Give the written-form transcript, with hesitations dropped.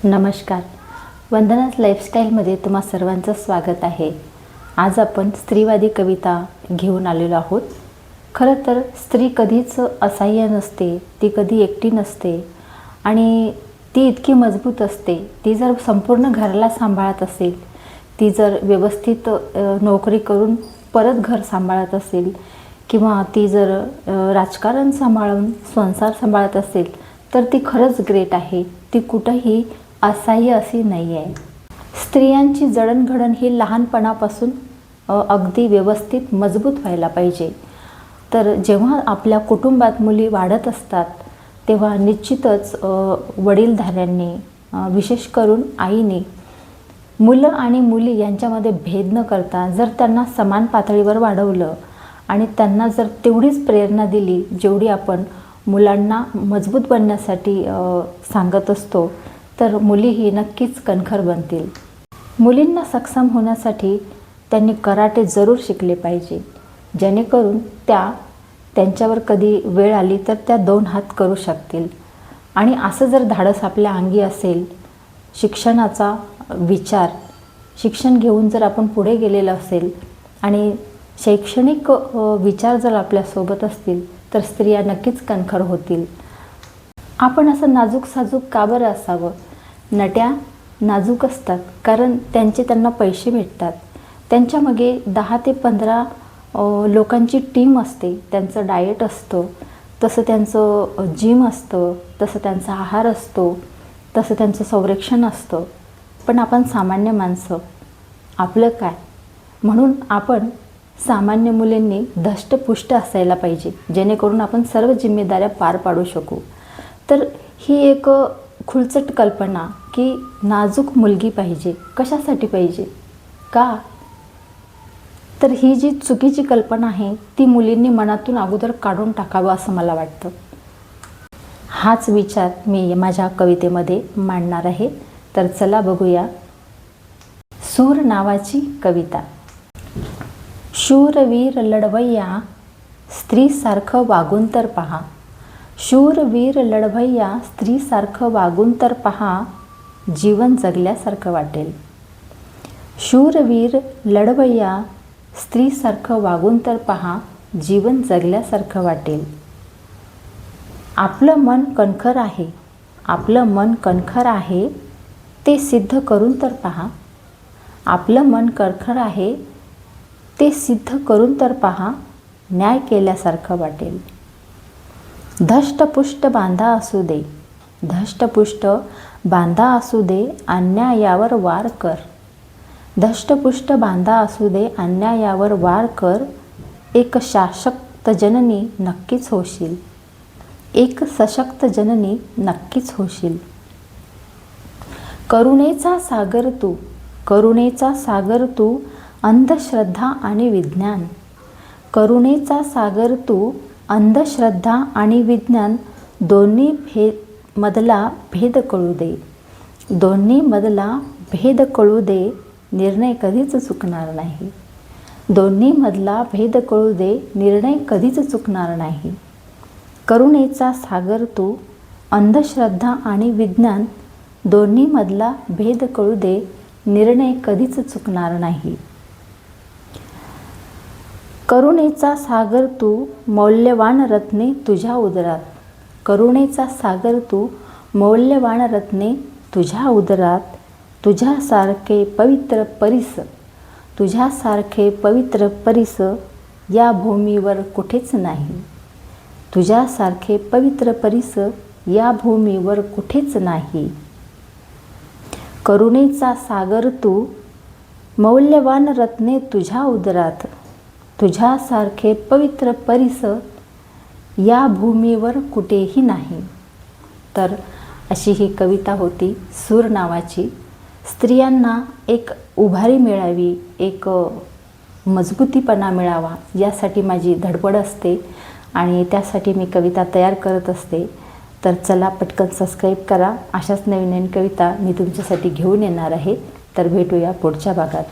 नमस्कार. वंदनास लाईफस्टाईलमध्ये तुम्हा सर्वांचं स्वागत आहे. आज आपण स्त्रीवादी कविता घेऊन आलेलो आहोत. खरं तर स्त्री कधीच असहाय्य नसते, ती कधी एकटी नसते आणि ती इतकी मजबूत असते. ती जर संपूर्ण घराला सांभाळत असेल, ती जर व्यवस्थित नोकरी करून परत घर सांभाळत असेल किंवा ती जर राजकारण सांभाळून संसार सांभाळत असेल तर ती खरंच ग्रेट आहे. ती कुठंही असहाय्य अशी नाही आहे. स्त्रियांची जडणघडण ही लहानपणापासून अगदी व्यवस्थित मजबूत व्हायला पाहिजे. तर जेव्हा आपल्या कुटुंबात मुली वाढत असतात तेव्हा निश्चितच वडीलधाऱ्यांनी विशेष करून आईने मुलं आणि मुली यांच्यामध्ये भेद न करता जर त्यांना समान पातळीवर वाढवलं आणि त्यांना जर तेवढीच प्रेरणा दिली जेवढी आपण मुलांना मजबूत बनण्यासाठी सांगत असतो तर मुलीही नक्कीच कणखर बनतील. मुलींना सक्षम होण्यासाठी त्यांनी कराटे जरूर शिकले पाहिजे, जेणेकरून त्यांच्यावर कधी वेळ आली तर त्या 2 हात करू शकतील. आणि असं जर धाडस आपल्या अंगी असेल, शिक्षणाचा विचार, शिक्षण घेऊन जर आपण पुढे गेलेलं असेल आणि शैक्षणिक विचार जर आपल्यासोबत असतील तर स्त्रिया नक्कीच कणखर होतील. आपण असं नाजूक साजूक का बरं असावं? नट्या नाजूक असतात कारण त्यांना पैसे भेटतात. त्यांच्यामागे 10 ते 15 लोकांची टीम असते. त्यांचं डाएट असतं, तसं त्यांचं जिम असतं, तसं त्यांचा आहार असतो, तसं त्यांचं संरक्षण असतं. पण आपण सामान्य माणसं, आपलं काय? म्हणून आपण सामान्य मुलींनी धष्टपुष्ट असायला पाहिजे, जेणेकरून आपण सर्व जिम्मेदाऱ्या पार पाडू शकू. तर ही एक खुलचट कल्पना की नाजूक मुलगी पाहिजे. कशासाठी पाहिजे? का? तर ही जी चुकीची कल्पना आहे ती मुलींनी मनातून अगोदर काढून टाकावं असं मला वाटतं. हाच विचार मी माझ्या कवितेमध्ये मांडणार आहे. तर चला बघूया. सूर नावाची कविता. शूरवीर लढवय्या स्त्रीसारखं वागून तर पहा. शूरवीर लढवय्या स्त्रीसारखं वागून तर पहा, जीवन जगल्यासारखं वाटेल. शूरवीर लढवय्या स्त्रीसारखं वागून तर पहा, जीवन जगल्यासारखं वाटेल. आपलं मन कणखर आहे, आपलं मन कणखर आहे, ते सिद्ध करून तर पहा. आपलं मन कणखर आहे, ते सिद्ध करून तर पहा, न्याय केल्यासारखं वाटेल. धष्टपुष्ट बांधा असू दे, धष्टपुष्ट बांधा असू दे, अन्यायावर वार कर. धष्टपुष्ट बांधा असू दे, अन्यायावर वार कर, एक सशक्त जननी नक्कीच होशील. एक सशक्त जननी नक्कीच होशील. करुणेचा सागर तू, करुणेचा सागर तू, अंधश्रद्धा आणि विज्ञान. करुणेचा सागर तू, अंधश्रद्धा आणि विज्ञान, दोन्ही मधला भेद कळू दे. दोन्ही मधला भेद कळू दे, निर्णय कधीच चुकणार नाही. दोन्ही मधला भेद कळू दे, निर्णय कधीच चुकणार नाही. करुणेचा सागर तू, अंधश्रद्धा आणि विज्ञान, दोन्ही मधला भेद कळू दे, निर्णय कधीच चुकणार नाही. करुणेचा सागर तू, मौल्यवान रत्ने तुझ्या उदरात. करुणेचा सागर तू, मौल्यवान रत्ने तुझ्या उदरात. तुझ्यासारखे पवित्र परिस, तुझ्यासारखे पवित्र परिस या भूमीवर कुठेच नाही. तुझ्यासारखे पवित्र परिस या भूमीवर कुठेच नाही. करुणेचा सागर तू, मौल्यवान रत्ने तुझ्या उदरात. तुझ्यासारखे पवित्र परिस या भूमीवर कुठेही नाही. तर अशी ही कविता होती सूर नावाची. स्त्रियांना एक उभारी मिळावी, एक मजबूतीपणा मिळावा यासाठी माझी धडपड असते आणि त्यासाठी मी कविता तयार करत असते. तर चला पटकन सबस्क्राईब करा. अशाच नवीन नवीन कविता मी तुमच्यासाठी घेऊन येणार आहे. तर भेटूया पुढच्या भागात.